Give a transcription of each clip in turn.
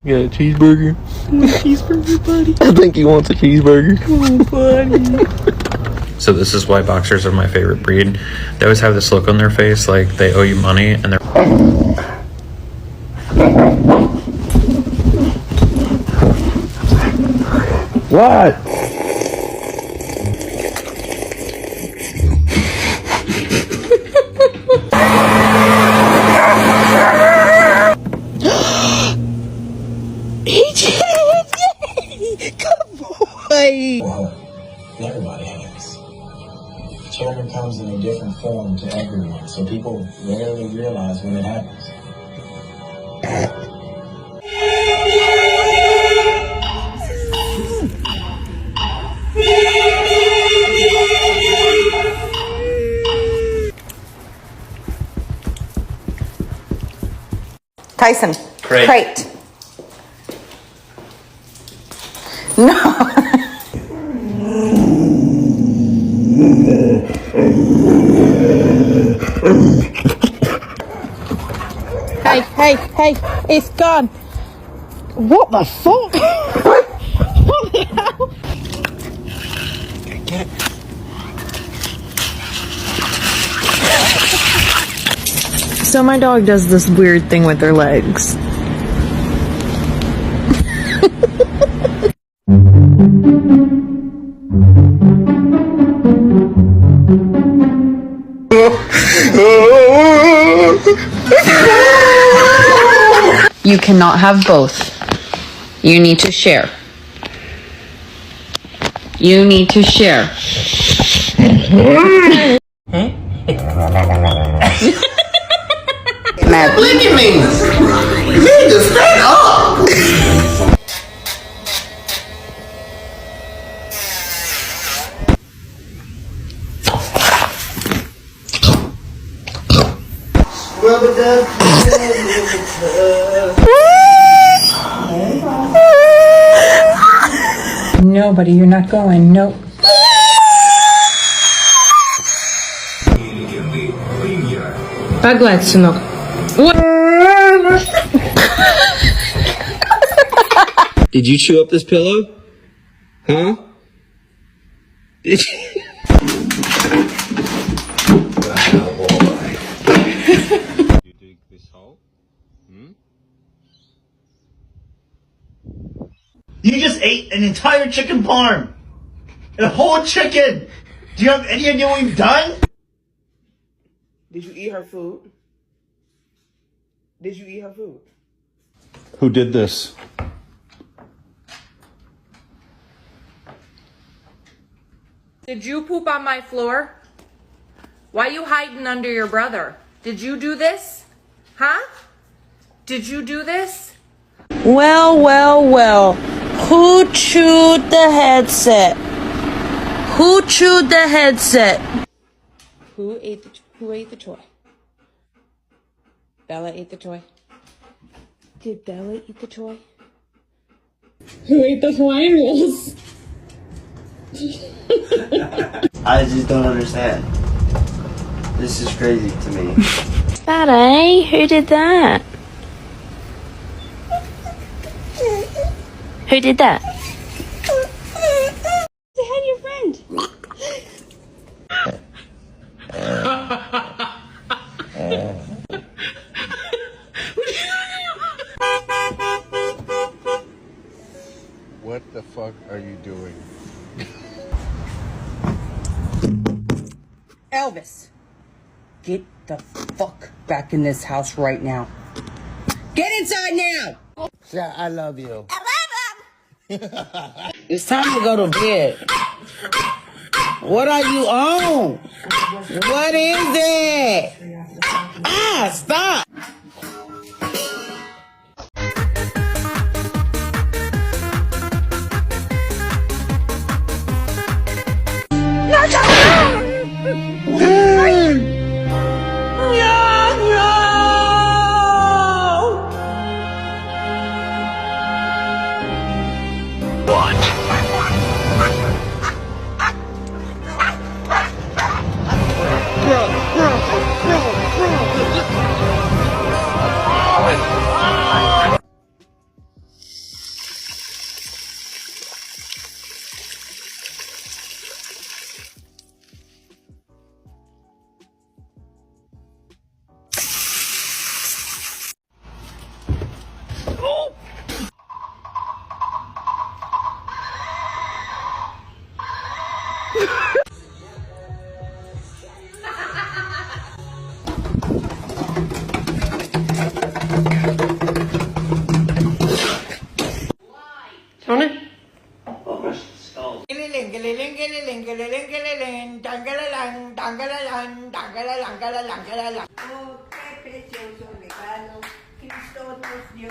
Got a cheeseburger? Cheeseburger, buddy. I think he wants a cheeseburger. Oh, buddy. So this is why boxers are my favorite breed. They always have this look on their face like they owe you money and they're... What? He did it! Good boy! Well, everybody has. Children comes in a different form to everyone, so people rarely realize when it happens. Tyson. Crate. No. Hey, it's gone. What the fuck? What the hell? Get it. So my dog does this weird thing with their legs. You cannot have both. You need to share. You need to share. Look at me! Nigga, stand up! No, buddy, you're not going. Nope. Погладь, сынок. Did you chew up this pillow? Huh? Did you? You dig this hole? You just ate an entire chicken parm! A whole chicken! Do you have any idea what you've done? Did you eat her food? Did you eat her food? Who did this? Did you poop on my floor? Why you hiding under your brother? Did you do this? Huh? Did you do this? Well. Who chewed the headset? Who chewed the headset? Who ate the toy? Bella ate the toy. Did Bella eat the toy? Who ate the Hawaiian rolls? I just don't understand. This is crazy to me. Daddy, who did that? Who did that? Say hi to your friend. What the fuck are you doing? Elvis, get the fuck back in this house right now. Get inside now! Yeah, I love you. It's time to go to bed. What are you on? What is it? Ah, stop! I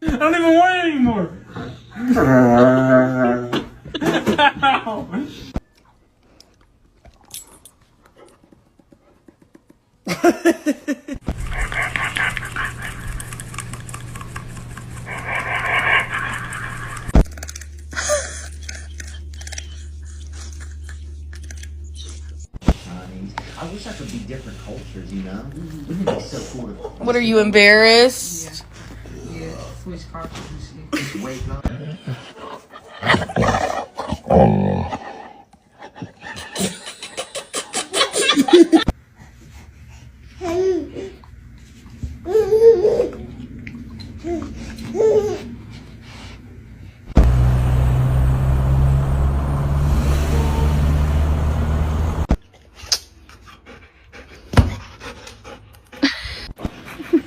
don't even want it anymore. I wish I could be different cultures, you know? Wouldn't it be so cool to... What, are you embarrassed? Just wake up.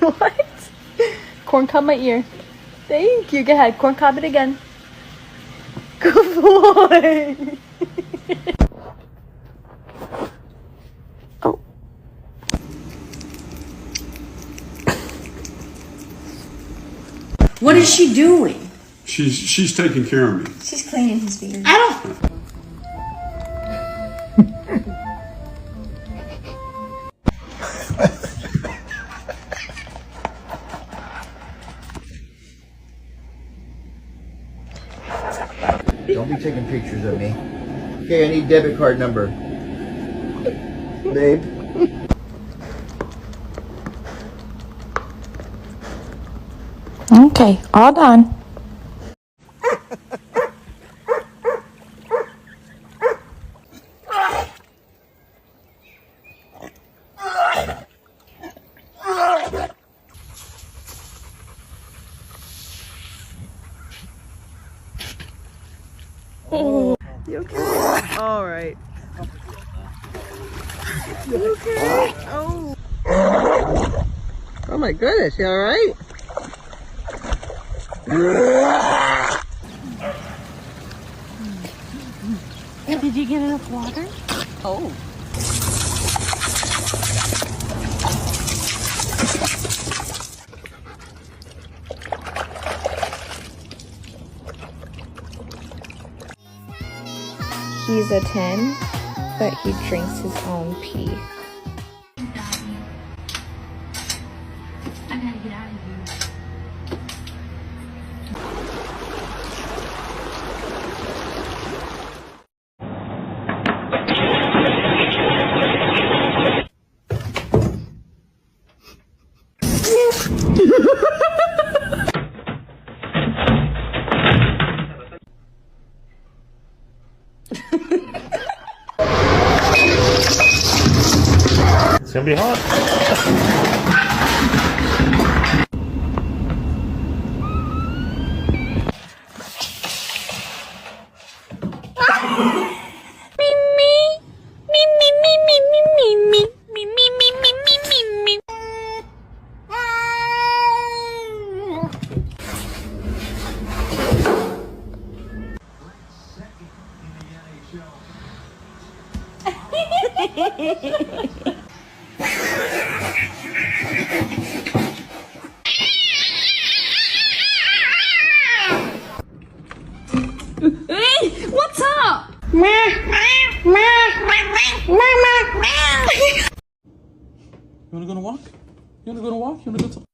What? Corn cob my ear. Thank you. Go ahead. Corn cob it again. Good boy. Oh. What is she doing? She's taking care of me. She's cleaning his beard. I don't. Don't be taking pictures of me. Okay, I need debit card number. Babe. Okay, all done. Oh. You okay? All right. You okay? Oh. Oh my goodness, you all right? Did you get enough water? Oh. He's a 10, but he drinks his own pee. I gotta get out of here. It's gonna be hot. Hey, what's up? You wanna go on a walk? You wanna go on a walk? You wanna go to...